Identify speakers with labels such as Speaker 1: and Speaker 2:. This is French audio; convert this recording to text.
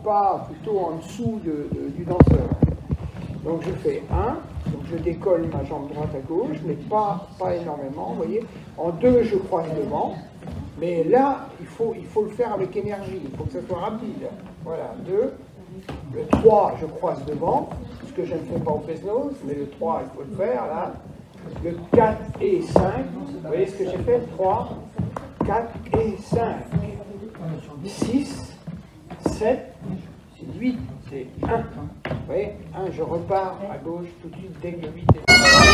Speaker 1: pas plutôt en dessous du danseur. Donc je fais 1, donc je décolle ma jambe droite à gauche, mais pas énormément, vous voyez. En 2, je croise devant, mais là, il faut le faire avec énergie, il faut que ça soit rapide. Voilà, 2. Le 3, je croise devant, ce que je ne fais pas au Pesnos, mais le 3, il faut le faire, là. Le 4 et 5, vous voyez ce que j'ai fait? 3, 4 et 5. 6, 7, c'est 8, c'est 1. Vous voyez, 1, je repars à gauche tout de suite dès que le 8 est...